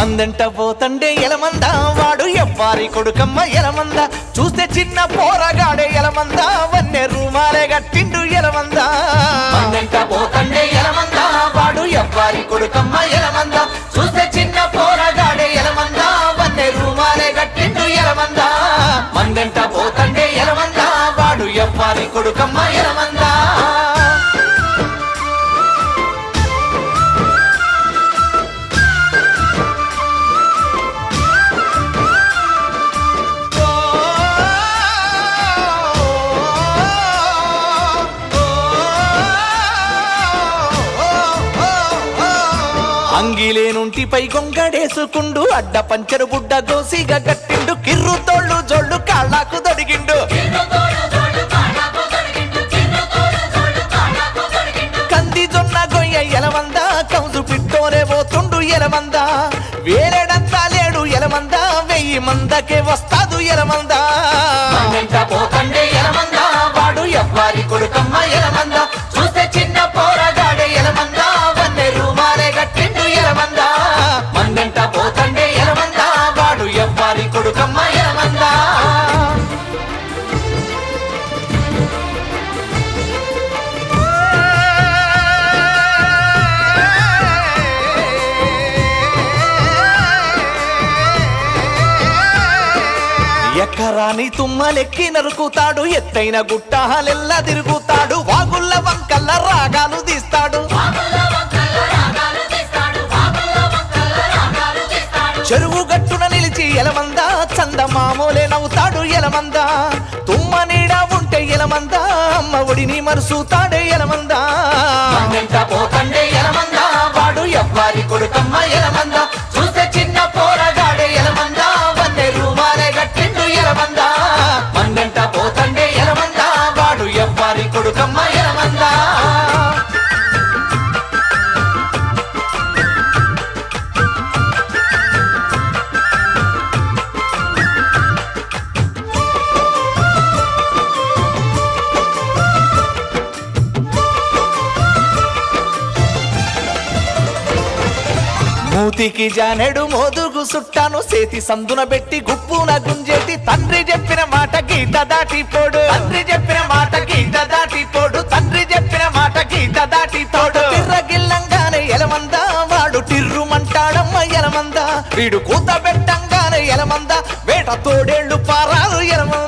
మందంట పోతండే ఎలమంద వాడు ఎవ్వారి కొడుకమ్మ ఎలమంద చూస్తే చిన్న పోరగాడే ఎలమంద వన్నె రూమాలే గట్టిండు ఎలమంద మందంట పోతండే ఎలమంద వాడు ఎవ్వారి కొడుకమ్మ ఎలమంద చూస్తే చిన్న పోరగాడే ఎలమంద వన్నె రూమాలే గట్టిండు ఎలమంద మందంట పోతండే ఎలమంద వాడు ఎవ్వారి కొడుకమ్మ ఎలమంద అంగిలేనుంటిపై గొంగడేసుకుండు అడ్డ పంచరు బుడ్డ గోసిగా గట్టిండు కిర్రు తోళ్ళు జోళ్ళు కాళ్ళకు దొడిగిండు కంది జొన్న గొయ్య ఎలమంద కౌజు పిట్టోనే పోతుండు ఎలమంద వేరేడంతా లేడు ఎలమంద 1000 మందకే వస్తాదు ఎలమంద పోతండే ఎలమంద వాడు ఎవ్వారి కొడుకమ్మ ఎలమంద చూస్తే చిన్న పోరగాడే ఎలమంద వన్నె రూమాలే గట్టిండు ఎలమంద మందంట పోతండే ఎలమంద వాడు ఎవ్వారి కొడుకమ్మ ఎలమంద ఎక్కరాని తుమ్మలెక్కి నరుకుతాడు ఎత్తైన గుట్టాలెల్లా తిరుగుతాడు వాగుళ్ళ వంకల్ల రాగాలు తీస్తాడు చెరువు గట్టున నిలిచి ఎలమంద చందమామోలే నవ్వుతాడు ఎలమంద తుమ్మ నీడ ఉంటే ఎలమంద అమ్మ ఒడిని మరుసుతాడే ఎలమంద పోతండే ఎలమంద వాడు ఎవ్వారి కొడుకమ్మ ఎలమంద చూస్తే చిన్న పోరగాడే ఎలమంద వన్నె రూమాలే గట్టిండు ఎలమంద మందంట పోతండే ఎలమంద వాడు ఎవ్వారి కొడుకమ్మ ఎలమంద మూతికి జానెడు మోదుగు సుట్టాను సేతి సందున పెట్టి గుప్పున గుంజేటి తండ్రి చెప్పిన మాట గీత దాటిపోడు తండ్రి చెప్పిన మాట గీత దాటిపోడు తండ్రి చెప్పిన మాట గీత దాటిపోడు తిర్రగిల్లంగానే ఎలమంద వాడు టిర్రుమంటాడమ్మ ఎలమంద వీడు కూత పెట్టంగానే ఎలమంద వేట తోడేళ్లు పారాలు ఎలమంద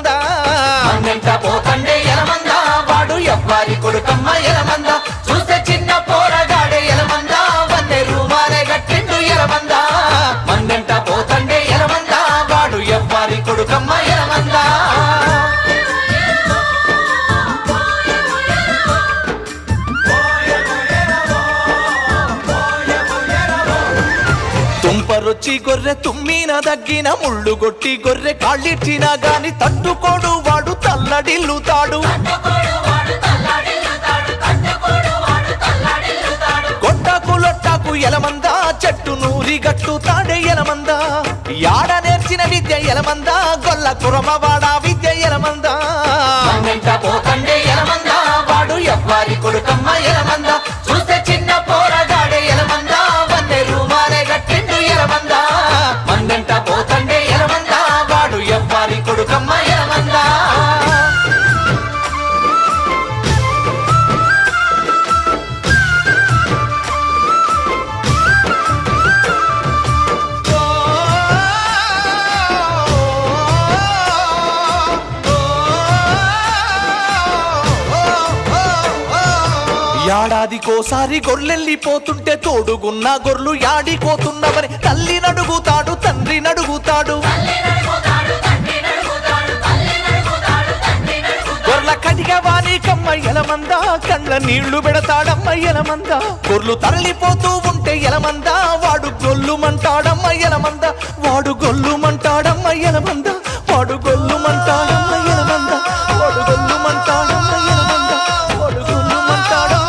పోతండే ఎలమంద వాడు ఎవ్వారి కొడుకమ్మ ఎలమంద చూస్తే చిన్న పోరగాడే ఎలమంద వన్నె రూమాలే గట్టిండు ఎలమంద మందంట పోతండే ఎలమంద వాడు ఎవ్వారి కొడుకమ్మ ఎలమంద తుంపరొచ్చి గొర్రె తుమ్మిన దగ్గిన ముళ్ళు గొట్టి గొర్రె కాళ్ళిచ్చినా గాని తట్టుకోడు వాడు తల్లడిల్లుతాడు గొట్టకు లొట్టకు ఎలమంద చెట్టు నూరి గట్టుతాడే ఎలమంద యాడ నేర్చిన విద్య ఎలమంద గొల్ల కురమవాడ విద్య ఎలమంద పోతండే ఎలమంద వాడు ఎవ్వారి కొడుకమ్మ ఎలమంద చూస్తే చిన్న పోరగాడే ఎలమంద వన్నె రూమాలే గట్టిండు ఎలమంద మందంట పోతండే ఎలమంద వాడు ఎవ్వారి కొడుకమ్మ ఎలమంద ఏడాదికోసారి గొర్రెల్లిపోతుంటే తోడుగున్న గొర్రెలు యాడిపోతున్నవని తల్లి నడుగుతాడు తండ్రి నడుగుతాడు గొర్రెల కడిగవాని కమ్మ ఎలమంద కళ్ళ నీళ్లు పెడతాడమ్మ ఎలమంద గొర్రెలు తరలిపోతూ ఉంటే ఎలమంద వాడు గొల్లుమంటాడమ్మ ఎలమంద వాడు గొల్లుమంటాడమ్మ ఎలమంద వాడు గొల్లుమంటాడమ్మ ఎలమంద వాడు గొల్లుమంటాడమ్మ ఎలమంద వాడు గొల్లుమంటాడమ్మ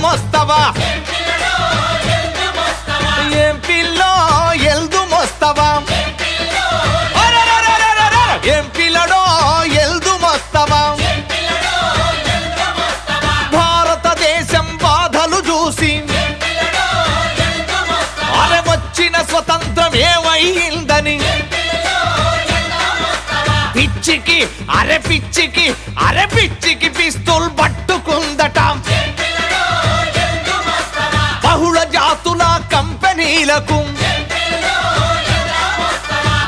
మోస్తవా ఎంపీలో ఎల్దు మోస్తవా ఎంపీలడో ఎల్దు మోస్తవా భారతదేశం బాధలు చూసి అరే వచ్చిన స్వతంత్రం ఏమైందని పిచ్చికి అరే పిచ్చికి అరే పిచ్చికి పిస్తూల్ పట్టుకుందట బహుళ జాతుల కంపెనీలకు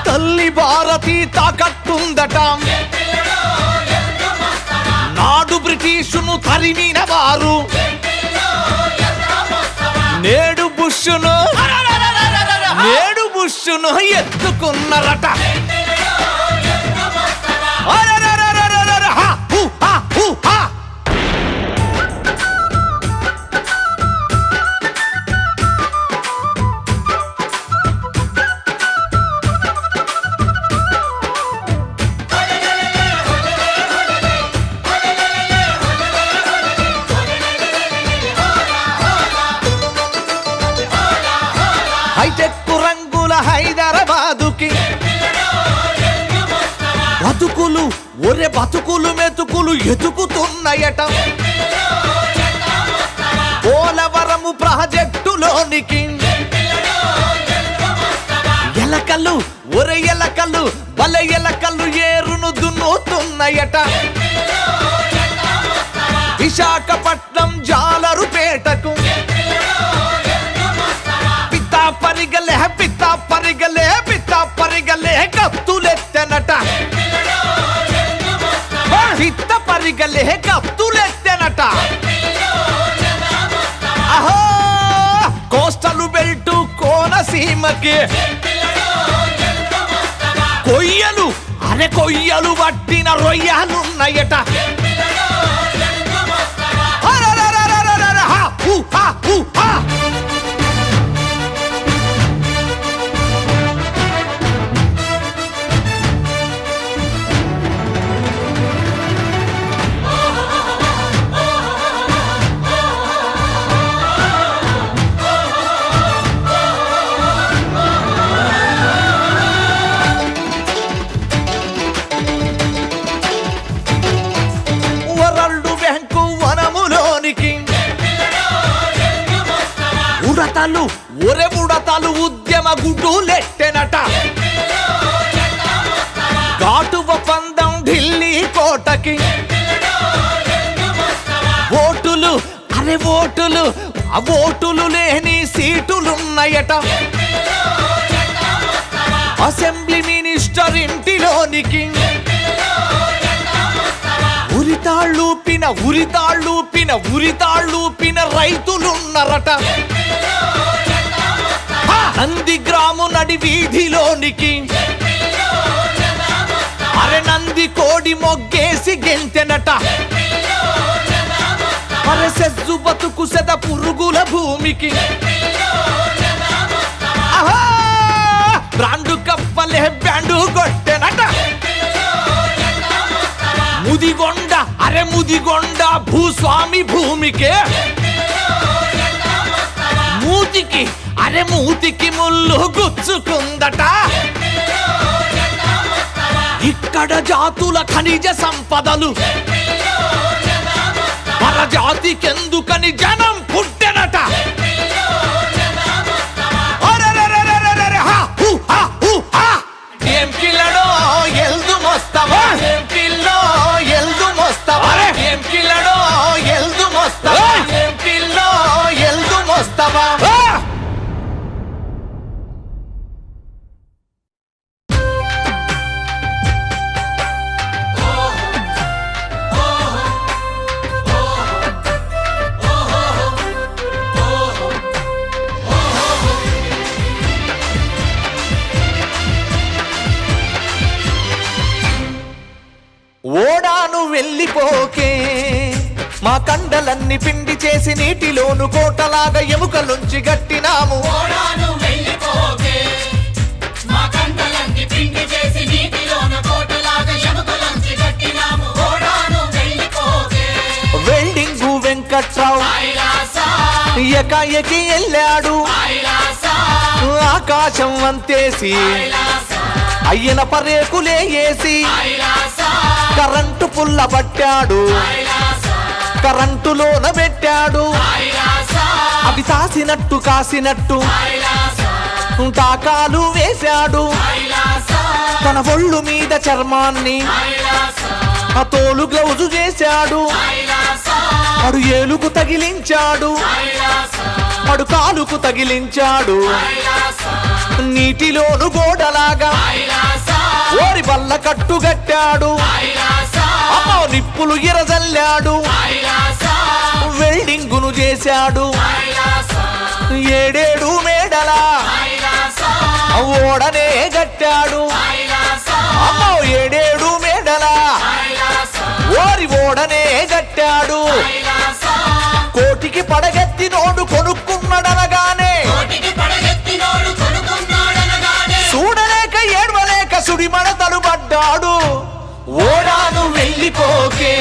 తల్లి భారతి తాకట్టుందట నాడు బ్రిటిషును తరిమిన వారు నేడు బుష్ను ఎత్తుకున్నారట హైటెక్ రంగుల హైదరాబాదుకి బతుకులు ఒరే బతుకులు మెతుకులు ఎతుకుతున్నాయట పోలవరము ప్రాజెక్టులోనికి ఎలకలు ఒరే ఎలకలు బల ఎలకలు ఏరును దున్నుతున్నాయట విశాఖపట్నం జాలరుపేటకు పిత్తా పరిగలే కత్తులెత్తెనట పిత్త పరిగలే కత్తులెత్తెనట అహో కోస్టల్ బెల్ట్ కోనసీమకి కొయ్యలు అరే కొయ్యలు పట్టిన రొయ్యలున్నాయట ఒరే ఉడతలు ఉద్యమ గుడ్డులెట్టెనట ఘాటువ పందం ఢిల్లీ కోటకి ఓటులు అరే ఓటులు ఆ ఓటులు లేని సీటులున్నాయట అసెంబ్లీ మినిస్టర్ ఇంటిలోనికి ఉరితాళ్ళూపిన రైతులున్నారట నంది గ్రాము నడి వీధిలోనికి అరే నంది కోడి మొగ్గేసి గెంతెనట అరే సెజ్జు బతుకు సెద పురుగుల భూమికి బ్రాండు కప్పలే బ్యాండు కొట్టెనట ముదిగొండ భూస్వామి భూమికే మూతికి ముళ్ళు గుచ్చుకుందట ఇక్కడ జాతుల ఖనిజ సంపదలు పరజాతికెందుకని జనం పుట్టెనట ఎంపీలడో ఎల్దు మోస్తవా ఎంపీలో ఎల్దు మోస్తవా ఎంపీలడో ఎల్దు మోస్తవా ఎంపీలో ఎల్దు మోస్తవా ఓడాను వెళ్ళిపోకే మా కండలన్నీ పిండి చేసి నీటిలోను కోటలాగా ఎముకలుంచి గట్టినాము ఓడాను వెళ్ళిపోకే మా కండలన్నీ పిండి చేసి నీటిలోను కోటలాగా ఎముకలుంచి గట్టినాము ఓడాను వెళ్ళిపోకే వెల్డింగు వెంకట్రావు కైలాస గుండకాయకి వెళ్ళాడు ఆకాశం వంతేసి అయ్యన పరేకులే వేసి కరెంటు పుల్ల పట్టాడు కరెంటులోన పెట్టాడు అవి తాసినట్టు కాసినట్టు టాకాలు వేశాడు తన ఒళ్ళు మీద చర్మాన్ని ఆ తోలు గ్లౌజు చేశాడు అడు ఏలుకు తగిలించాడు అడు కాలుకు తగిలించాడు నీటిలోను గోడలాగా ఓరి బల్ల కట్టుగట్టాడు అమ్మో నిప్పులు ఎరజల్లాడు వెల్డింగును చేశాడు ఏడేడు మేడలా ఓడనే గట్టాడు అమ్మో ఏడేడు మేడలా ఓరి ఓడనే గట్టాడు కోటికి పడగెత్తి నోడు కొనుక్కున్నాడనగానే చూడలేక ఏడవలేక సుడిమడతలు పడ్డాడు ఓడాను వెళ్ళిపోకే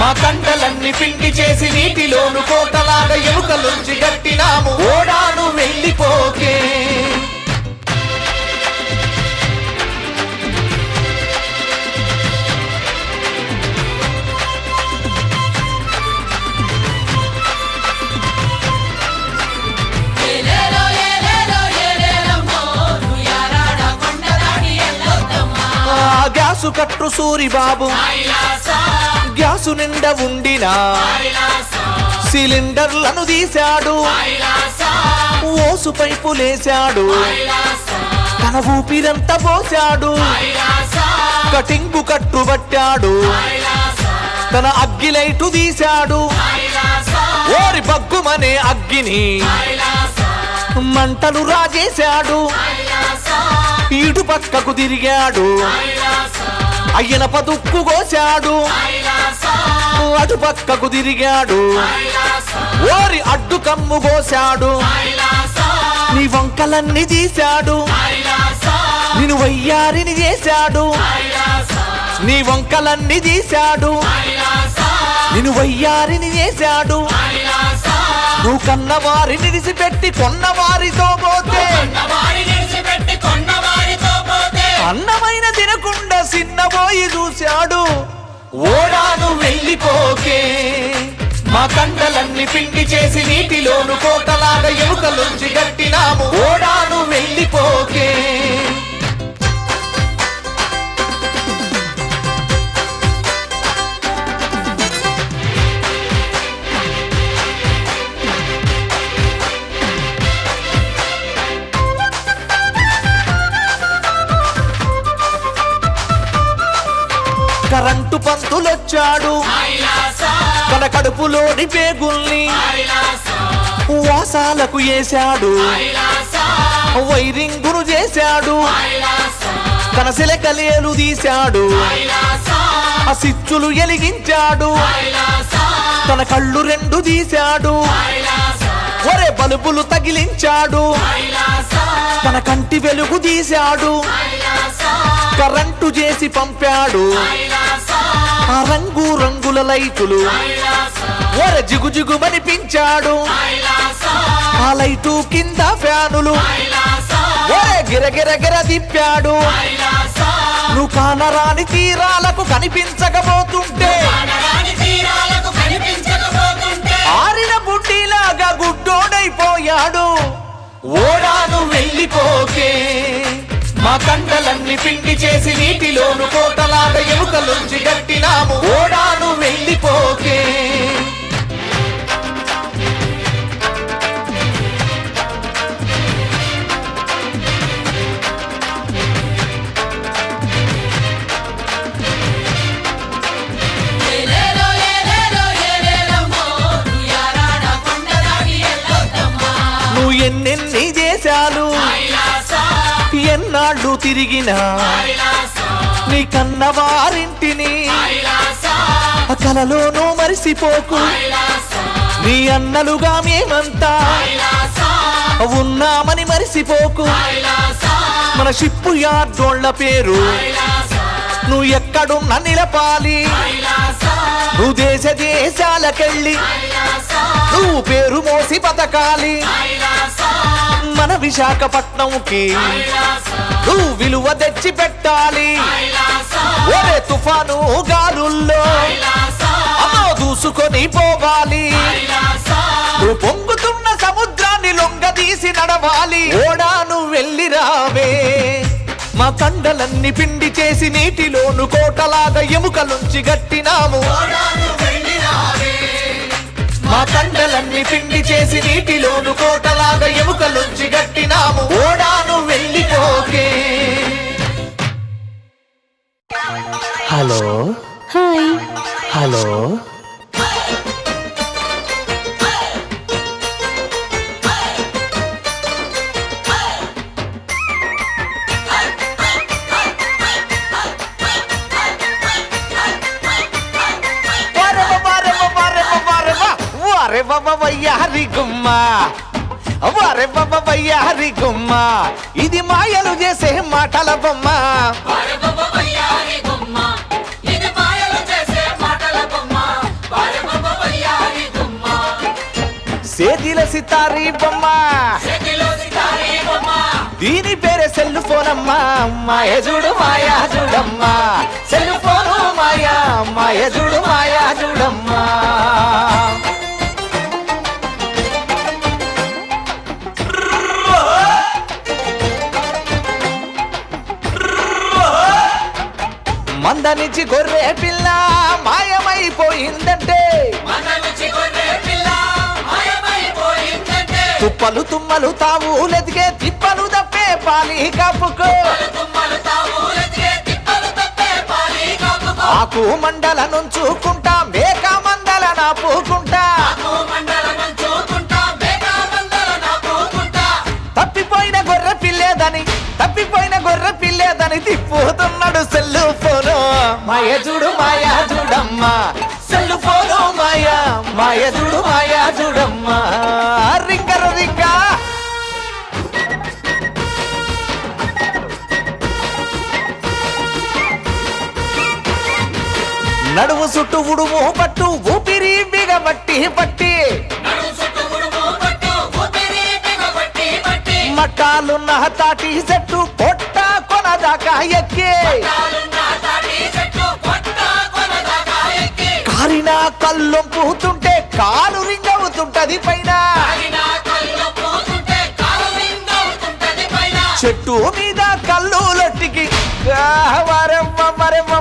మా కంటలన్నీ పిండి చేసి నీటిలోను కోటలాగా ఎముకలుంచి గట్టినాము ఓడాను వెళ్ళిపోకే గ్యాసు కట్టు సూరిబాబు గ్యాసు నిండా ఉండినా సిలిండర్లను తీశాడు ఓసు పైపులేశాడు తన ఊపిరంతా పోశాడు కటింగు కట్టుబట్టాడు తన అగ్గిలైటు తీశాడు ఓరి బగ్గుమనే అగ్గిని మంటలు రాజేశాడు ఇటు పక్కకు తిరిగాడు అయ్యన పదుక్కు కోశాడు అటు పక్కకు తిరిగాడు ఓరి అడ్డు కమ్ము కోశాడు నీ వంకలన్నీ తీశాడు నిన్ను వయ్యారిని చేశాడు నీ వంకలన్నీ తీశాడు నిన్ను వయ్యారిని చేశాడు నువ్వు కన్నవారిని నిడిసిపెట్టి కొన్నవారితో పోతే అన్నమైన తినకుండా చిన్నబోయి చూశాడు ఓడాను వెళ్ళిపోకే మా కండలన్నీ పిండి చేసి నీటిలోను కోటలాగా ఎముకలుంచి గట్టినాము ఓడాను వెళ్ళిపోకే కరెంటు పంతులొచ్చాడు తన కడుపులోని పేగుల్ని వాసాలకు వేశాడు వైరింగును చేశాడు తన సిలకలేలు తీశాడు ఆ సిచ్చులు ఎలిగించాడు తన కళ్ళు రెండు తీశాడు ఒరే బలుపులు తగిలించాడు తన కంటి వెలుగు తీశాడు కరెంటు చేసి పంపాడు ఆ రంగు రంగుల లైటులు ఒరే జిగు జిగుమనిపించాడు ఆ లైటు కింద ఫ్యానులు ఒరే గిరగిరగిర తిప్పాడు నువ్వు కానరాని తీరాలకు కనిపించకపోతుంటే ఆరిన బుడ్డిలాగా గుడ్డోడైపోయాడు ఓడాను వెళ్ళిపోకే మా కండలన్నీ పిండి చేసి నీటిలోను కోటలాగా ఎముకలుంచి గట్టినాము ఓడాను వెళ్ళిపోకే నువ్వు ఎన్నెన్ని చేశాలు ఎన్నాళ్ళు తిరిగినా నీ కన్నవారింటిని కలలోనూ మరిసిపోకు నీ అన్నలుగా మేమంతా ఉన్నామని మరిసిపోకు మన షిప్పు యార్డోళ్ల పేరు నువ్వు ఎక్కడున్నా నిలపాలి, నువ్వు దేశ దేశాలకెళ్ళి నువ్వు పేరు మోసి బతకాలి. మన విశాఖపట్నంకి నువ్వు విలువ తెచ్చి పెట్టాలి. ఒరే తుఫాను గాలుల్లో అమ్మో దూసుకొని పోవాలి. నువ్వు పొంగుతున్న సముద్రాన్ని లొంగదీసి నడవాలి. ఓడాను వెళ్ళి రావే, మా కండలన్నీ పిండి చేసి నీటిలోను కోటలాగా ఎముకలుంచి గట్టినాము. మా కండలన్నీ పిండి చేసి నీటిలోను కోటలాగా ఎముకలుంచి గట్టినాము. ఓడాను వెళ్ళిపోకే. Hello hi. హలో వారే బాబా వయ్యారి గుమ్మ, వారే బాబా వయ్యారి గుమ్మ, ఇది మాయలు చేసే మాటల బొమ్మ. సేతిల సితారి బొమ్మ, దీని పేరే సెల్ ఫోన్ అమ్మా. మాయ చూడు మాయా చూడమ్మా, సెల్ ఫోను మాయా, మాయ చూడు మాయా చూడమ్మా. మందనిచ్చి గొర్రె పిల్ల మాయమైపోయిందంటే, తుప్పలు తుమ్మలు తావులెదిగే తిప్పలు తప్పే పాలి కప్పుకో. ఆకు మండల నుంచుకుంటా మేక మందల నాపుకుంటా, తప్పిపోయిన గొర్రె పిల్లేదని తప్పిపోయిన గొర్రె పిల్లేదని తిప్పుతున్నాడు సెల్లు ఫోను. మాయ చూడు మాయా చూడమ్మా, సెల్లు ఫోను మాయా, మాయ చూడు మాయా చూడమ్మా. రింగరు రింగా నడువు చుట్టూ ఉడుము పట్టు ఊపిరి బిగబట్టి పట్టి, మట్టాలున్న తాటి చెట్టు పొట్ట కొనదాకా ఎక్కి, కారిన కళ్ళొంపుతుంటే కాలు రింగవుతుంటది పైన, చెట్టు మీద కళ్ళు లొట్టికి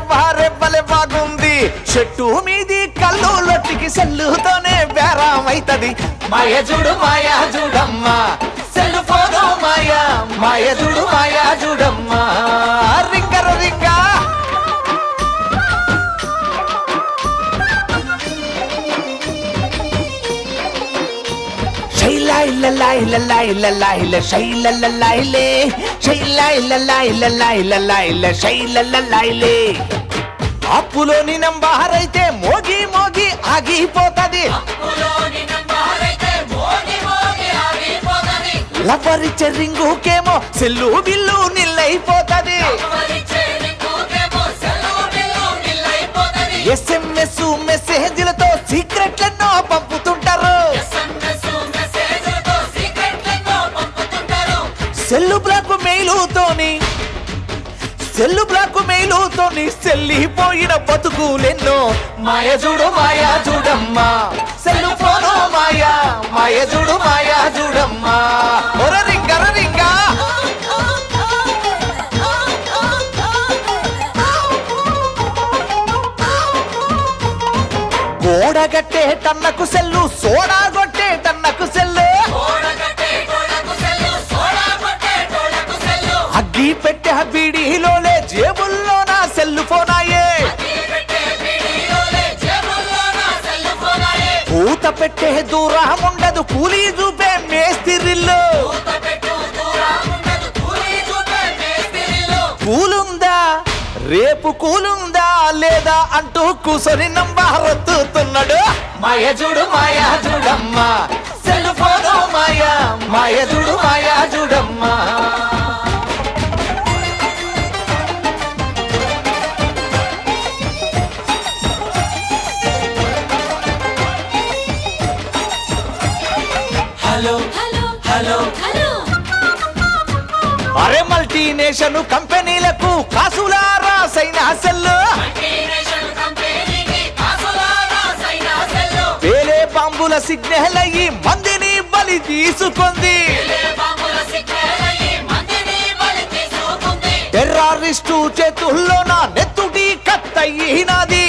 వారెవ్వలే బాగుంది. చెట్టు మీది కళ్ళు లొట్టికి సెల్లుతోనే బేరమైతది. మాయ చూడు మాయా చూడమ్మా, సెల్లు ఫోను మాయా, మాయ చూడు మాయా చూడమ్మా. రింగరు రింగా అప్పులోని నంబారైతే మోగి మోగి ఆగిపోతది. లవరిచ్చే రింగుకేమో సెల్లు బిల్లు నిల్లైపోతది. SMS మెసేజ్లతో సీక్రెట్లెన్నో పంపుతుంటారు. Cell black మెయిలుతోని సెల్లిపోయిన బతుకులెన్నో. మాయ చూడు మాయా చూడమ్మా, సెల్లు ఫోను మాయా, మాయ చూడు మాయా చూడమ్మా. ఒర రింగర రింగా గోడగట్టే టన్నకు సెల్లు, సోడా కొట్టే టన్నకు సెల్లు, అగ్గి పెట్టే బీడీలోనే జేబుల్లో నా సెల్లు ఫోనాయే, పూత పెట్టే దూరం ఉండదు కూలీ చూపే మేస్తిరిల్లు. కూలుందా రేపు కూలుందా లేదా అంటూ కూసొని నంబారొత్తుతున్నాడు. మాయ చూడు మాయా చూడమ్మా, సెల్ ఫోను మాయా, మాయ చూడు మాయా చూడమ్మా. అరే మల్టీనేషన్ కంపెనీలకు కాసులా రాసైన సెల్లు మల్టీనేషనల్ కంపెనీకి కాసులా రాసైన సెల్లు వేలే బాంబుల సిగ్నల్ అయ్యి మందిని బలి తీసుకుంది టెర్రరిస్టు చేతుల్లో నా నెత్తుటి కత్తయినది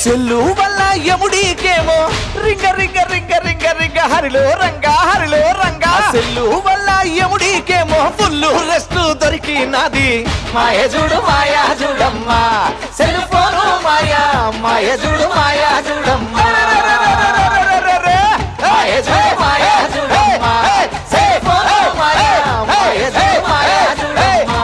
సెల్లు వల్ల యముడికేమో రింగ రింగ రింగ రింగ రింగ హరిలో రంగా సెల్లు వల్ల యముడికేమో ఫుల్లు రెస్ట్ దొరికినది మాయజుడు మాయా చూడమ్మా సెల్ ఫోను మాయా మాయజుడు మాయా చూడమ్మా మాయజుడు మాయా చూడమ్మా సెల్ ఫోను మాయా మాయజుడు మాయా చూడమ్మా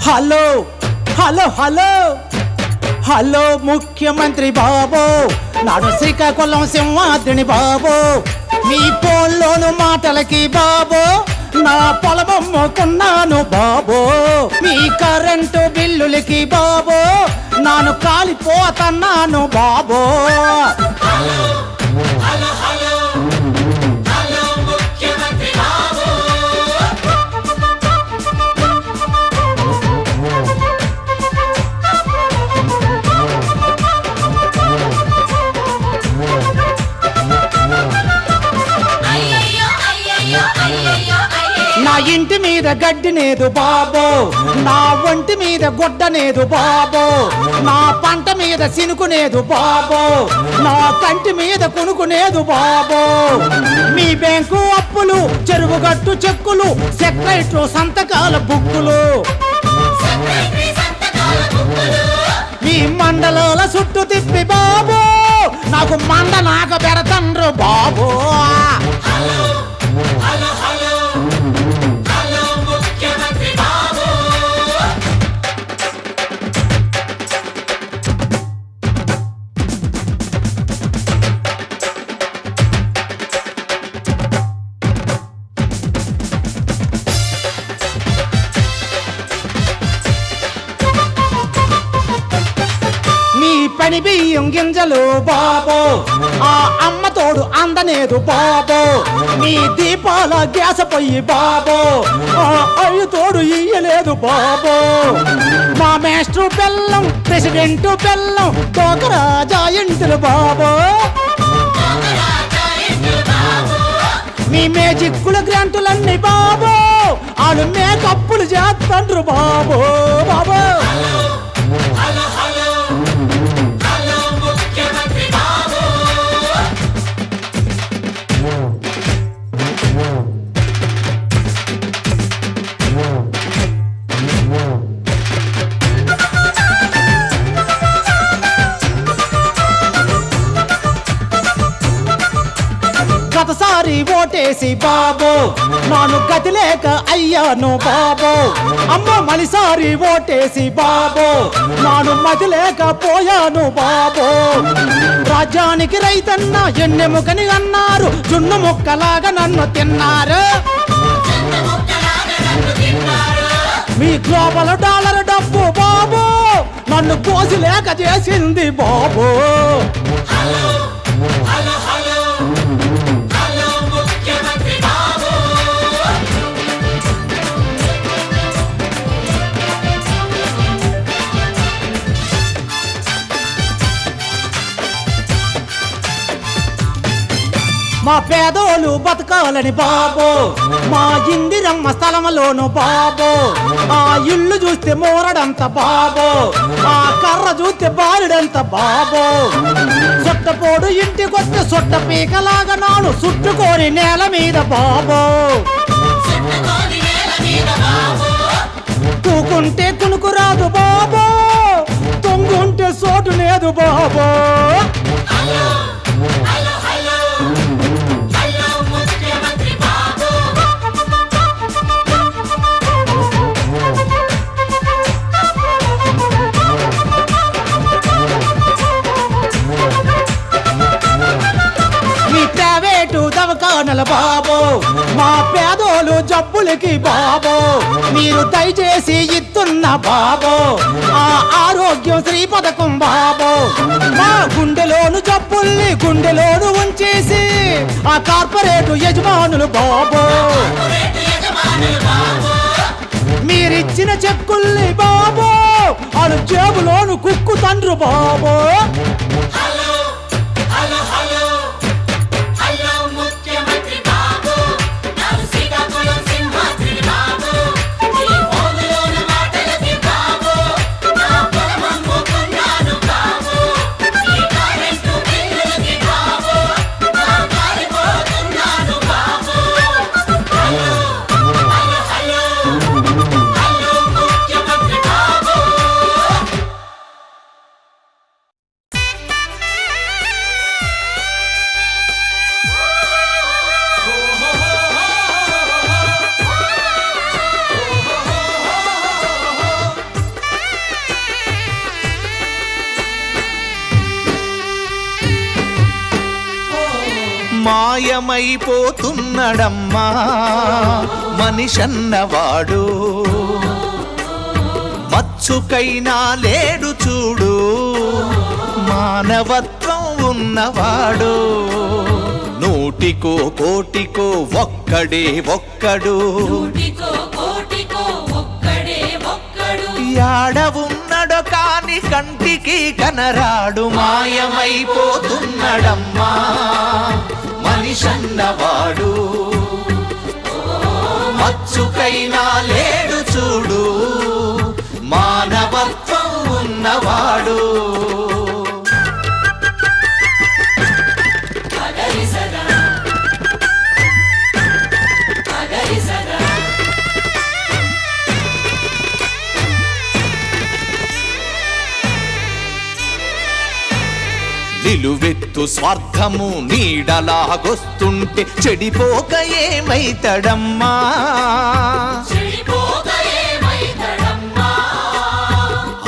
హలో హలో హలో హలో ముఖ్యమంత్రి బాబు నాడు శ్రీకాకుళం సింహాద్రిని బాబు మీ ఫోన్లోను మాటలకి బాబు నా పొలమమ్ముకున్నాను బాబు మీ కరెంటు బిల్లులకి బాబు నాను కాలిపోతున్నాను బాబు నా ఇంటి మీద గడ్డినేదు బాబు నా ఒంటి మీద గుడ్డనేదు బాబు నా పంట మీద సినుకునేదు బాబు నా కంటి మీద కునుకునేదు బాబు మీ బ్యాంకు అప్పులు చెరువుగట్టు చెక్కులు సెక్రటరీ సంతకాల బుక్కులు మీ మండలాల చుట్టూ తిప్పి బాబు నాకు మండ నాక పెడతండ్రు బాబు పని బియ్యం గింజలు బాబు ఆ అమ్మ తోడు అందనేదు బాబు మీ దీపాల గ్యాస పొయ్యి బాబు ఆ అయ్యి తోడు ఇయ్యలేదు బాబు మా మాస్టర్ బెల్లం ప్రెసిడెంట్ బెల్లం డోకరా జాయింట్లు బాబు మీ మేజిక్కుల గ్రాంటులన్నీ బాబు వాళ్ళు మేకప్పులు చేస్తండ్రు బాబు బాబు గతసారి ఓటేసి బాబు నాను గతి లేక అయ్యాను బాబు అమ్మ మలిసారి ఓటేసి బాబు నాను మతి లేక పోయాను బాబు రాజ్యానికి రైతన్న ఎన్నెముకని అన్నారు జున్ను ముక్కలాగా నన్ను తిన్నారు మీ గ్లోబల్ డాలర్ డబ్బు బాబు నన్ను కోసి లేక చేసింది బాబు మా పేదోళ్ళు బతకాలని బాబు మా ఇందిరమ్మ స్థలములోను బాబు ఆ ఇల్లు చూస్తే మోరడంత బాబు ఆ కర్ర చూస్తే బాలుడంత బాబు సొట్టపోడు ఇంటికొస్తే సొట్ట పీకలాగా నాను చుట్టుకోని నేల మీద బాబు తూకుంటే కునుకు రాదు బాబు తొంగుంటే సోటు లేదు బాబు దవాఖానల జబ్బులకి బాబో మీరు దయచేసి ఇస్తున్న బాబో ఆ ఆరోగ్యం శ్రీ పథకం బాబో మా గుండెలోను జబ్బుల్ని గుండెలోను ఉంచేసి ఆ కార్పొరేట్ యజమానులు బాబో మీరిచ్చిన చెక్కుల్ని బాబో వాళ్ళు జేబులోను కుక్కు తండ్రు బాబో హలో హలో హలో హలో ముఖ్యమంత్రి బాబు నాకు శ్రీకాకుళం సింహాద్రి బాబు ఈ ఫోనులోని మాటలకి బాబు నా పొలమమ్ముకున్నాను బాబు ఈ కరెంటు బిల్లులకి బాబు నా కాలిపోతున్నాను బాబు హలో హలో హలో హలో ముఖ్యమంత్రి బాబు మాయమైపోతున్నడమ్మా మనిషన్నవాడు మచ్చుకైనా లేడు చూడు మానవత్వం ఉన్నవాడు నూటికో కోటికో ఒక్కడే ఒక్కడు కోటికో కోటికో ఒక్కడే ఒక్కడు యాడ ఉన్నడో కాని కంటికి కనరాడు మాయమైపోతున్నడమ్మా మనిషన్నవాడు మచ్చుకైనా లేడు చూడు మానవత్వం ఉన్నవాడు అగరి సదా అగరి సదా నిలువెత్తు స్వార్థము నీడలాగొస్తుంటే చెడిపోక ఏమైతడమ్మా చెడిపోక ఏమైతడమ్మా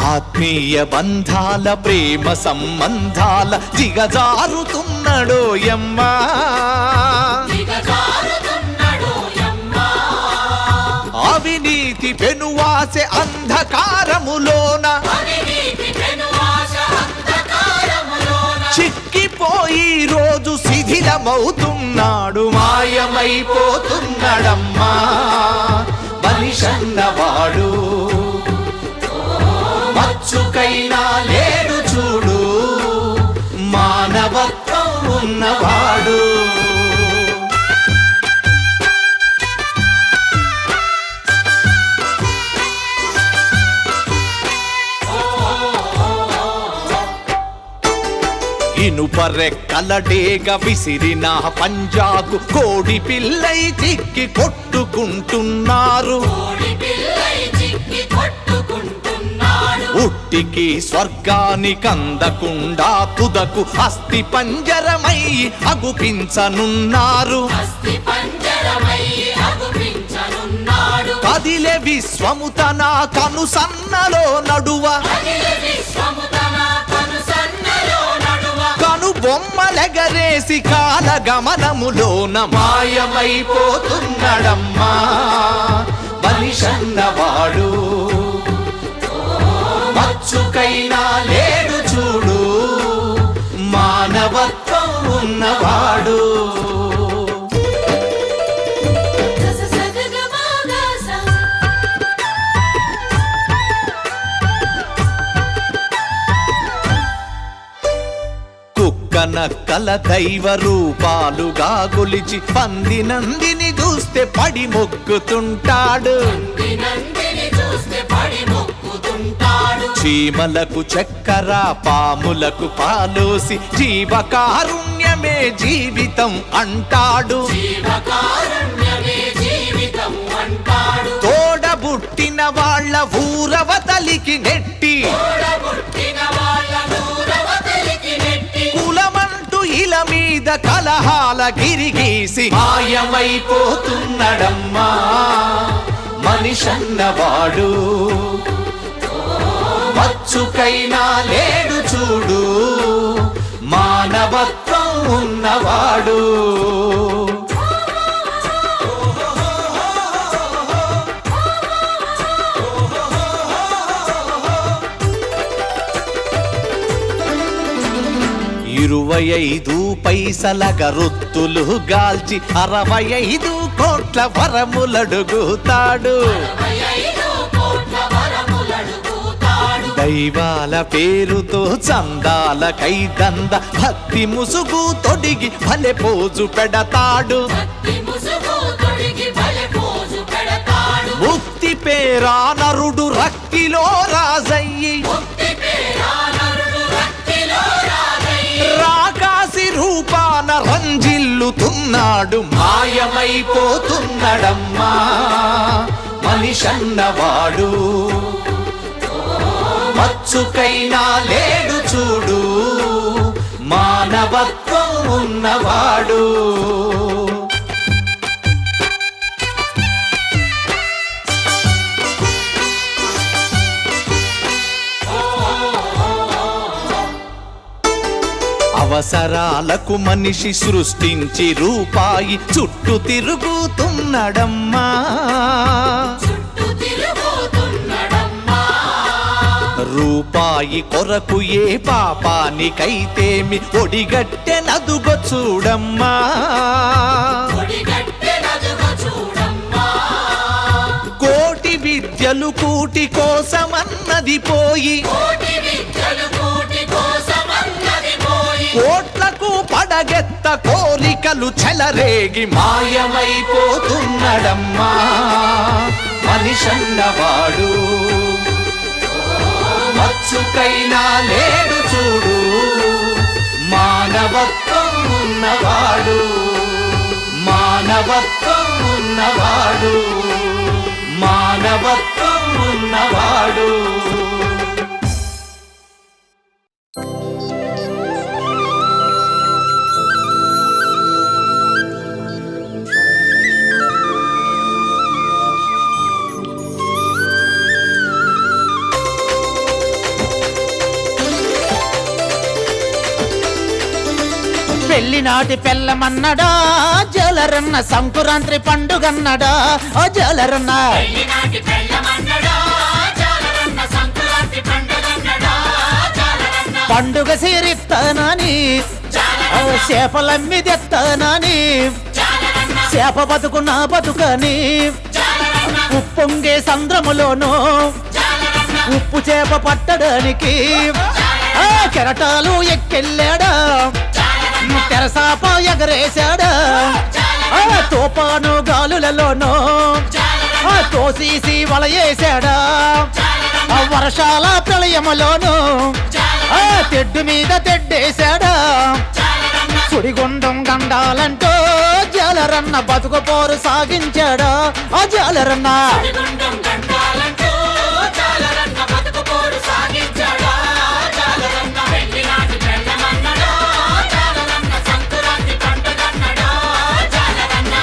ఆత్మీయ బంధాల ప్రేమ సంబంధాల దిగజారుతున్నడోయమ్మా దిగజారుతున్నడోయమ్మా అవినీతి పెనువాసె అంధకారములోన అవినీతి పెనువాస అంధకారములోన చిక్కిపోయి రోజు శిథిలమవుతున్నాడు మాయమైపోతున్నాడమ్మా మనిషన్నవాడు మచ్చుకైనా లేడు చూడు మానవత్వం ఉన్నవాడు ఇనుపరెక్కల డేగ విసిరిన పంజాకు కోడి పిల్లై చిక్కి కొట్టుకుంటున్నారు కోడి పిల్లై చిక్కి కొట్టుకుంటున్నాడు ఉట్టికి స్వర్గానికందకుండా తుదకు అస్థి పంజరమై అగుపించనున్నారు అస్థి పంజరమై అగుపించనున్నాడు కదిలే విశ్వము తన కనుసన్నలో నడువ అఖిల విశ్వము తన కనుసన్నలో నడువ కను బొమ్మలెగరేసి కాల గమనములోన మాయమైపోతున్నడమ్మా మనిషన్నవాడు మచ్చుకైనా లేడు చూడు మానవత్వం ఉన్నవాడు కుక్కనక్కల దైవ రూపాలుగా గొలిచి పంది నందిని చూస్తే పడి మొక్కుతుంటాడు నందిని చూస్తే పడి మొక్కుతుంటాడు చీమలకు చక్కెర పాములకు పాలోసి జీవకారుణ్యమే జీవితం అంటాడు జీవకారుణ్యమే జీవితం అంటాడు తోడబుట్టిన వాళ్ళ ఊరవతలికి నెట్టి తోడబుట్టిన వాళ్ళ దూరవతలికి నెట్టి కులమంటూ ఇల మీద కలహాల గిరిగీసి మాయమైపోతున్నడమ్మా మనిషన్నవాడు మచ్చుకైనా లేడు చూడు మానవత్వం ఉన్నవాడు 25 పైసల గరుత్తులు గాల్చి 65 కోట్ల వరములడుగుతాడు. 65 కోట్ల వరములడుగుతాడు. దైవాల పేరుతో చందాల కైదంద భక్తి ముసుగు తొడిగి భలే పోజు పెడతాడు. భక్తి ముసుగు తొడిగి భలే పోజు పెడతాడు. ముక్తి పేరా నరుడు రక్తిలో రాజయ్యి ముక్తి పేరా నరుడు రక్తిలో రాజయ్యి. రాకాసి రూపాన రంజిల్లుతున్నాడు. మాయమైపోతున్నడమ్మా మనిషన్నవాడు. మచ్చుకైనా లేడు చూడు మానవత్వం ఉన్నవాడు. అవసరాలకు మనిషి సృష్టించి రూపాయి చుట్టూ తిరుగుతున్నడమ్మా. చుట్టూ తిరుగుతున్నడమ్మా. రూపాయి కొరకు ఏ పాపానికైతేమి ఒడిగట్టెనదుగో చూడమ్మా. ఒడిగట్టెనదుగో చూడమ్మా. కోటి విద్యలు కూటి కోసమన్నది పోయి కోటి విద్యలు కూటి కోసమన్నది పోయి. కోట్లకు పడగెత్త కోరికలు చెలరేగి మాయమైపోతున్నడమ్మా మనిషన్నవాడు. మచ్చుకైనా లేడు చూడు మానవత్వం ఉన్నవాడు. మానవత్వం ఉన్నవాడు. మానవత్వం ఉన్నవాడు. పెళ్లినాటి పెళ్ళమన్నడా జలరన్న సంకురాంత్రి పండుగన్నడా ఓ జలరన్న. పెళ్లినాటి పెళ్ళమన్నడా జాలరన్న. సంక్రాంతి పండుగన్నడా జాలరన్న. పండుగ సీరిస్తానని ఓ చేపలమ్మి తెస్తానని జాలరన్న. చేప బతుకు నా బతుకని జాలరన్న. ఉప్పొంగే సంద్రములోనూ జాలరన్న. ఉప్పు చేప పట్టడానికి ఆ కెరటాలు ఎక్కెళ్ళాడా. తెరసాప ఎగరేశాడా. ఆ తోపాను గాలులలోనూ ఆ తోసీసి వలయేశాడా. ఆ వర్షాల ప్రళయములోనూ ఆ తెడ్డు మీద తెడ్డేశాడా. సుడిగుండం గండాలంటూ జాలరన్న బతుకు పోరు సాగించాడా. ఆ జాలరన్న సుడిగుండం గండాలంటూ జాలరన్న బతుకు పోరు సాగించాడా. జాలరన్న. పెళ్లినాటి పెళ్ళమన్నడా జాలరన్న. సంక్రాంతి పండుగన్నడా జాలరన్న.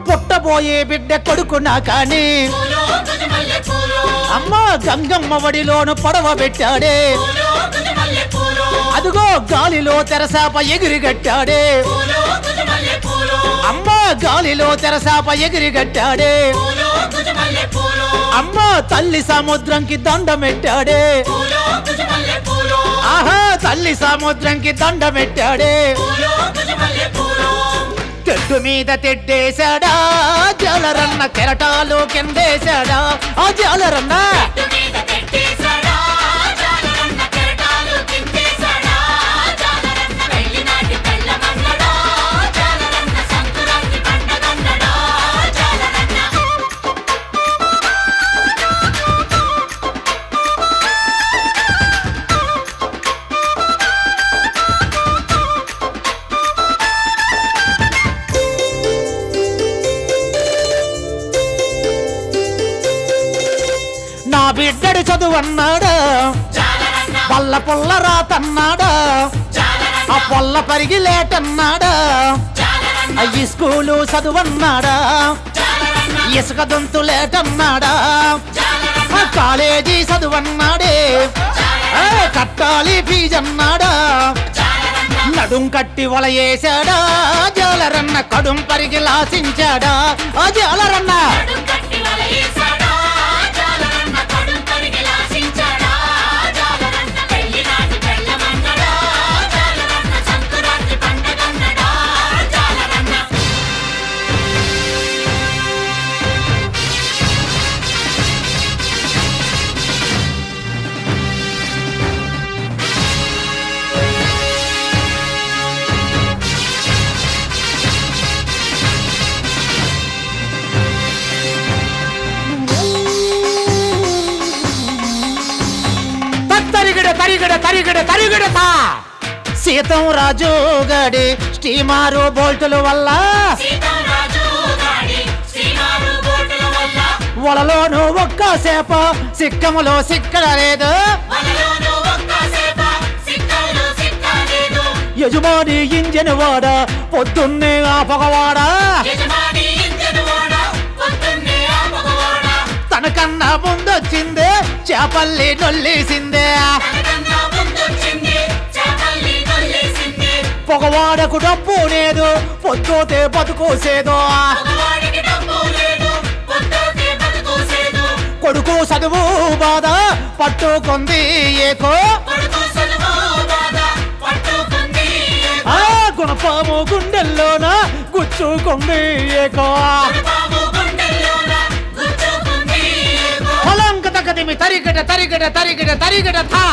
పుట్టబోయే బిడ్డ కొడుకున్నా కాని పూలో గుజమల్లె పూలో. అమ్మ గంగమ్మ వడిలోను పడవ పెట్టాడే. పూలో గుజమల్లె పూలో. అదుగో గాలిలో తెరసాప ఎగిరిగట్టాడే. పూలో గుజమల్లె పూలో. అమ్మ గాలిలో తెరసాప ఎగిరిగట్టాడే. పూలో గుజమల్లె పూలో. అమ్మ తల్లి సముద్రంకి దండమెట్టాడే. పూలో గుజమల్లె పూలో. ఆహా తల్లి సముద్రంకి దండమెట్టాడే. పూలో గుజమల్లె పూలో. తెడ్డు మీద తెడ్డేశాడా జాలరన్న. కెరటాలు కిందేశాడా ఆ జాలరన్న. చెట్టు మీద పెట్టేశాడా జాలరన్న. కెరటాలు కిందేశాడా జాలరన్న. పెళ్లినాటి పెళ్ళమన్నడా జాలరన్న. సంక్రాంతి పండుగన్నడా జాలరన్న. నా బిడ్డడి చదువన్నాడా. జాలరన్న. పల్ల పొల్ల రాతన్నాడా. జాలరన్న. ఆ పొల్ల పరిగి లేటన్నాడా. జాలరన్న. ఈ స్కూలు చదువన్నాడా. జాలరన్న. ఇసుక దొంతు లేటన్నాడా. జాలరన్న. ఆ కాలేజీ చదువన్నాడే. ఆ కట్టాలి ఫీజన్నాడా. జాలరన్న. నడుం కట్టి వలయేశాడా జాలరన్న కడుం పరిగి లాసించాడా ఆ జాలరన్న కట్టి వలయేశాడా జాలరన్న కడుం పరిగి లాసించాడా జాలరన్న పెళ్లి నాటి పెళ్ళమన్నడా జాలరన్న సంకురాత్రి పండగన్నడా జాలరన్న తరిగిడతా సీతం రాజు గడి స్టీమారు బోల్టుల వల్ల సీతారాజు గాడి శ్రీమారు బోటుల వల్ల వలలోను ఒక్కసేప సిక్కములో సిక్కలేదు వలలోనూ ఒక్కసేప సిక్కలు సిక్కలేదు యజమాని ఇంజన్ వాడ పొద్దున్నే ఆ పగవాడా యజమాని ఇంజను వాడ పొద్దున్నే ఆ మగవాడ తనకన్నా ముందొచ్చిందే చేపల్లి నొల్లేసిందే తనకన్నా ముందొచ్చింది చేపల్ని నొల్లేసింది పొగవాడకు డబ్బు లేదు పొద్దుతే బతుకోసేదో మగవాడికి డబ్బు లేదు పొద్దుతే బతుకోసేదు కొడుకు చదువు బాధ పట్టుకుంది ఏకో కొడుకు సలువు బాధ పట్టుకుంది ఆ గుణపాము గుండెల్లోన గుచ్చుకుంది ఏకో బాబు గుండెల్లోన గుచ్చుకుంది పొలంక తగదిమి తరిగడ థా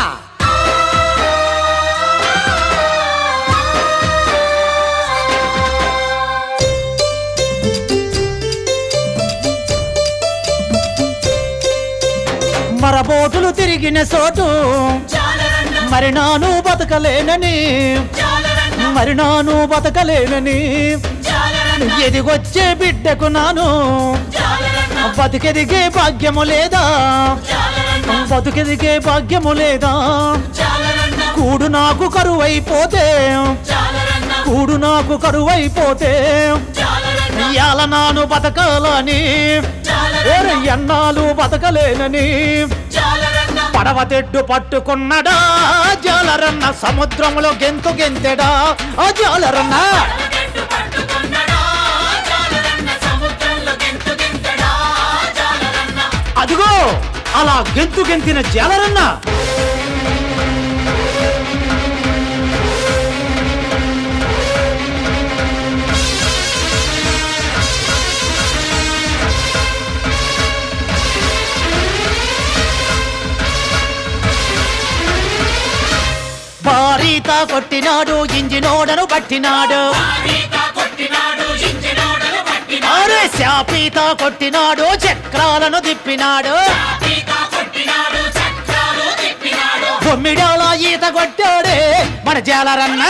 మరబోటులు తిరిగిన చోటు జాలరన్న మరి నాను బతకలేనని జాలరన్న మరి నాను బతకలేనని జాలరన్న ఎదిగొచ్చే బిడ్డకు నాను జాలరన్న బతికెదిగే భాగ్యము లేదా జాలరన్న బతుకెదిగే భాగ్యము లేదా జాలరన్న కూడు నాకు కరువైపోతే జాలరన్న కూడు నాకు కరువైపోతే జాలరన్న ఇయాల నాను బతకాలని ఓరే ఎన్నాళ్ళు బతకలేనని జాలరన్న పడవ తెడ్డు పట్టుకున్నడా జాలరన్న సముద్రంలో గెంతు గెంతెడా ఆ జాలరన్న పడవగట్టు పట్టుకున్నడా జాలరన్న సముద్రంలో గెంతు గెంతడా జాలరన్న అదిగో అలా గెంతు గెంతిన జాలరన్న భారీత కొట్టినాడు ఇంజినోడను పట్టినాడు ఆరీత కొట్టినాడు ఇంజినోడను పట్టినాడు అరే శాపీత కొట్టినాడు చక్రాలను తిప్పినాడు ఆరీత కొట్టినాడు చక్రాలు తిప్పినాడు బొమ్మిడాల ఈత కొట్టాడే మన జాలరన్న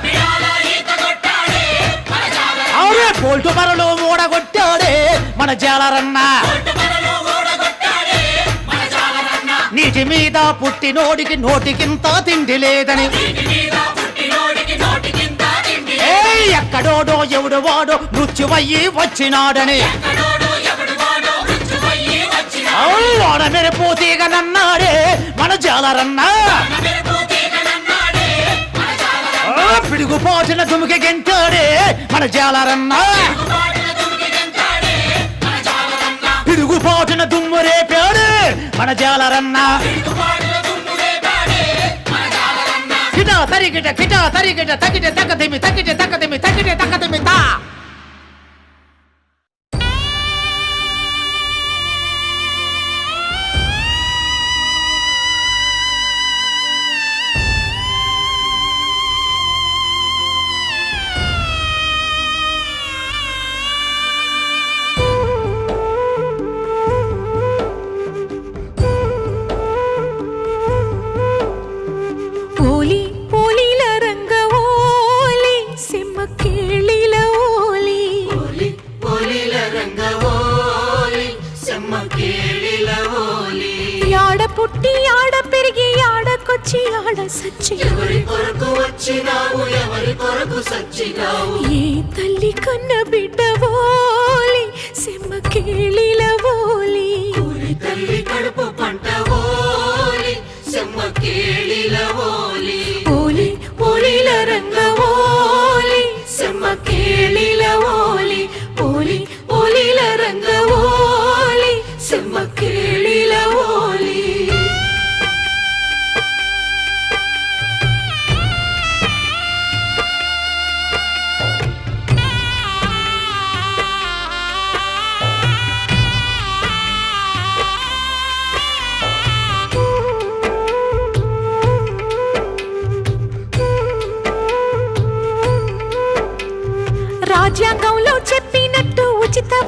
బిడాల ఈత కొట్టాడే మన జాలరన్న అరే పోల్టు మరలు మూడగొట్టాడే మన జాలరన్న కొట్టుమలలో ఓడగొట్టాడే మన జాలరన్న నీటి మీద పుట్టినోడికి నోటికింత తిండి లేదని నీటి మీద పుట్టినోడికి నోటికింత తిండి ఎక్కడోడో ఎవడు వాడో మృత్యువయ్యి వచ్చినాడని ఎక్కడోడు ఎవడు వాడో మృత్యువయ్యి వచ్చిన వాడ మెరిపోతీగనన్నాడే మన జాలరన్న మెరుపు తీగనన్నాడే మన జాలరన్న పిడుగుపోచిన దుమికి గెంటాడే మన జాలరన్న పాటల దుమికి గంటాడే మన జాలరన్న పిడుగుపోచిన దుమ్ము రేపాడే మన జాలరన్న పాటల దుమ్ముడే పాడే మన జాలరన్న కిటా తరిగిట తగిట తక్కదిమి తా పోలి పోలిల రంగ ఓలి సిమ్మ కేళిల ఓలి పోలిల రంగ ఓలి సెమ్మ కేళిల ఓలి ఆడ పుట్టి ఆడ పెరిగి ఆడకొచ్చి ఆడ సచ్చి ఎవరి కొరకు వచ్చినావు ఎవరి కొరకు సచ్చినావు ఏ తల్లి కన్న బిడ్డ ఓలి సిమ్మ కేళిల ఓలి ఊరి తల్లి కడుపు పంట ఓలి సెమ్మ కేళిల ఓలి పోలి పోలిల రంగ ఓలి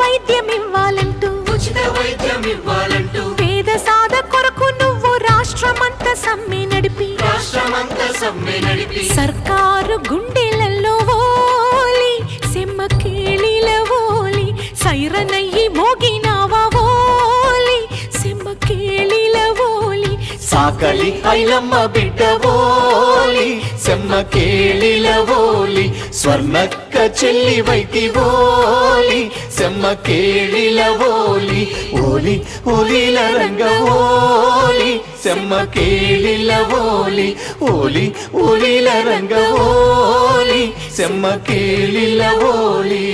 వైద్యం ఇవ్వాలంటూ ఉచిత వైద్యం ఇవ్వాలంటూ పేద సాధ కొరకు నువ్వు రాష్ట్రమంతా సమ్మె నడిపి రాష్ట్రమంతా సమ్మె నడిపి సర్కారు గుండెలలో ఓలి సెమ్మ కేళిల ఓలి సైరనయ్యి మోగినావా ఓలి సెమ్మ కేళిల ఓలి సాకలి ఐలమ్మ బిడ్డ ఓలి సెమ్మ కేళిల ఓలి స్వర్ణక్క చెల్లి వైతి ఓలి సెమ్మ కేళిల ఓలి ఓలి ఓలిల రంగ ఓలి సెమ్మ కేళిల ఓలి ఓలి ఓలిల రంగ ఓలి సెమ్మ కేళిల ఓలి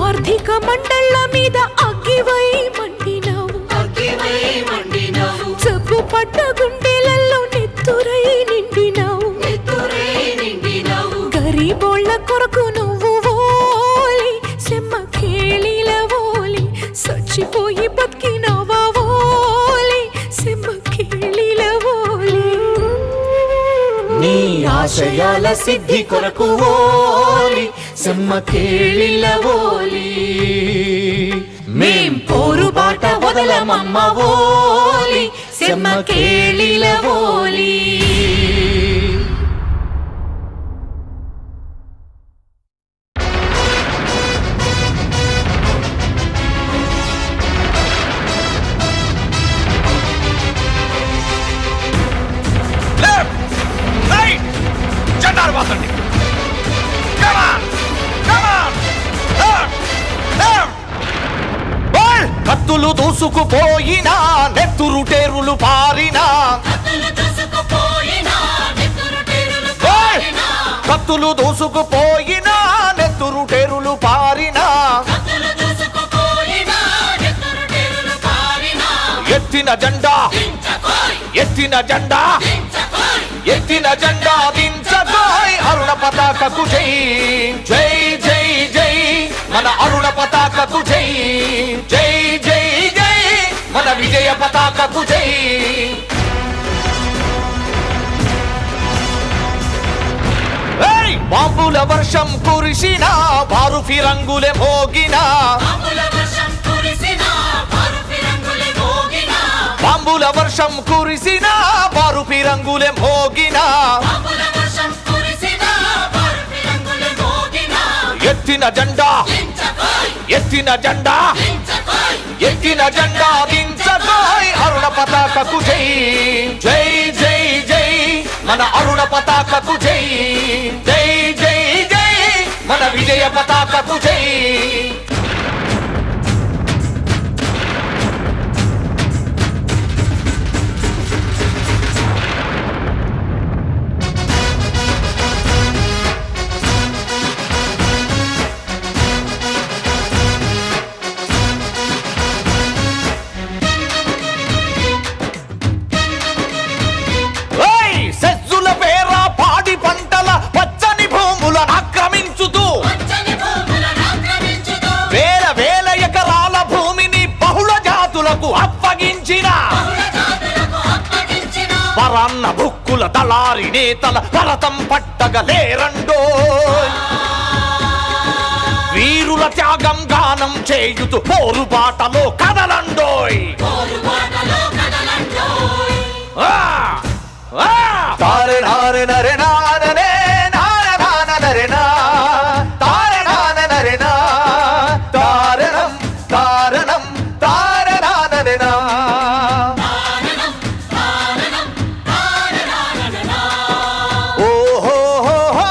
ఆర్థిక మండళ్ళ మీద అగ్గివై మండినావు అగ్గివై మండినావు జబ్బు పడ్డ గుండెలలో నెత్తురై నిండినావు ఎత్తురై నిండినావు గరీబోళ్ళ కొరకు నువ్వు ఓలి సెమ్మ కేళిల ఓలి సచ్చిపోయి బతికినావా ఓలి సెమ్మ కేళిల ఓలి నీ ఆశయాల సిద్ధి కొరకు ఓలి సెమ్మ కేళిల ఓలి మేం పోరు బాట వదలమమ్మ ఓలి సెమ్మ కేళిల ఓలి కత్తులు దూసుకుపోయినా నెత్తురుటేరులు పారినా కత్తులు దూసుకుపోయినా నెత్తురు టేరులు ఓయ్! పారినా కత్తులు దూసుకుపోయినా నెత్తురుటేరులు పారినా కత్తులు దూసుకుపోయినా నెత్తురు టేరులు పారినా ఎత్తిన జెండా దించకోయ్ ఎత్తిన జెండా దించకోయ్ ఎత్తిన జెండా దించకోయ్ అరుణ పతాకకు జై జై జై జై మన అరుణ పతాకకు జై జై జై జై మన విజయ పతాకకు జై ఏయ్! బాంబుల వర్షం కురిసినా బారు ఫిరంగులే మోగినా బాంబుల వర్షం కురిసినా బారు ఫిరంగులే మోగినా బాంబుల వర్షం కురిసినా బారు ఫిరంగులే మోగినా బాంబుల వర్షం కురిసినా బారు ఫిరంగులే మోగినా ఎత్తిన జెండా దించకోయ్ ఎత్తిన జెండా దించకోయ్ ఎత్తిన జెండా దించకోయ్ అరుణ పతాకకు జై జై జై జై మన అరుణ పతాకకు జై జై జై జై మన విజయ పతాకకు జై ఏయ్! సెజ్జుల పేర పాడి పంటల పచ్చని భూములను ఆక్రమించుతూ పచ్చని భూములను ఆక్రమించుతూ వేల వేల ఎకరాల భూమిని బహుళ జాతులకు అప్పగించిన బహుళ జాతులకు అప్పగించిన పరాన్న భుక్కుల దళారి నేతల భరతం పట్టగలేరండో వీరుల త్యాగం గానం చేయుతూ పోరు బాటలో కదలండోయ్ పోరుబాటలో కదలండోయ్ తారె నారె నరె నారనే నార నాన నరె నా తారె నాన నరె నా తారణం తారణం తార నానరె నా ఓహో హో హో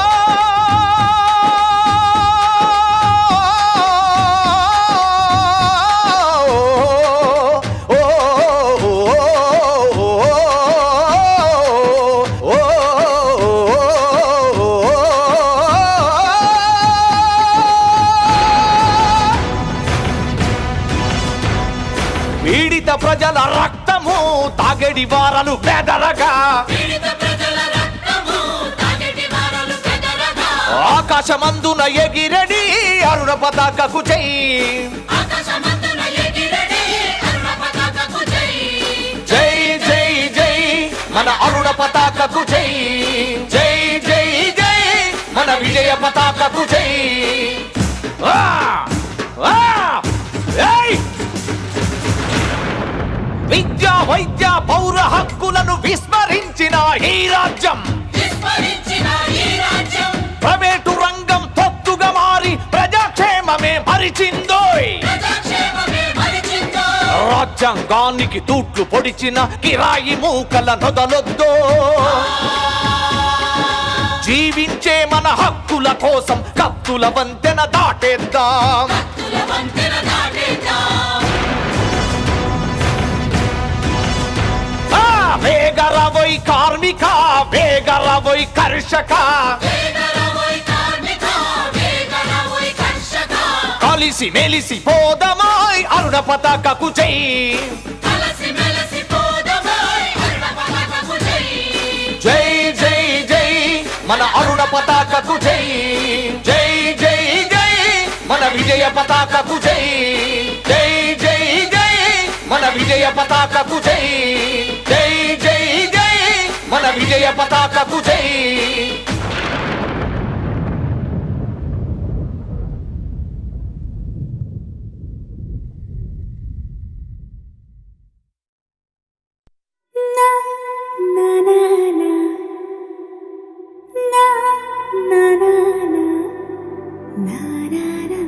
ఓ తాగెడి వారలు బెదరగా పీడిత ప్రజల రక్తము తాగేటి వారలు బెదరగా ఆకాశమందున ఎగిరెడి అరుణ పతాకకు జై ఆకాశమందున ఎగిరెడి అరుణ పతాకకు జై జై జై జై మన అరుణ పతాకకు జై జై జై జై మన విజయ పతాకకు జై ఆ! ఆ! ఏయ్! విద్యా వైద్య పౌర హక్కులను విస్మరించిన ఈ రాజ్యం విస్మరించిన ఈ రాజ్యం ప్రైవేటు రంగం తొత్తుగా మారి ప్రజాక్షేమమే మరిచిందోయ్ ప్రజాక్షేమమే మరిచిందో రాజ్యాంగానికి తూట్లు పొడిచిన కిరాయి మూకల నొదలొద్దో జీవించే మన హక్కుల కోసం కత్తుల వంతెన దాటేద్దాం భక్తుల వంతెన దాటేద్దాం వేగరవోయ్ కార్మిక వేగరవోయ్ కర్షక వేగరవోయ్ కార్మిక వేగరవోయ్ కర్షక కలిసి మెలిసి పోదమాయ్ అరుణ పతాకకు జై కలసి మెలసి పోదమాయ్ అరుణ పతాకకు జై జై జై జై మన అరుణ పతాకకు జై జై జై జై మన విజయ పతాకకు జై జై జై జై మన విజయ పతాకకు జై జై జై జై మన విజయ పతాకకు జై na na na na na na na na na na na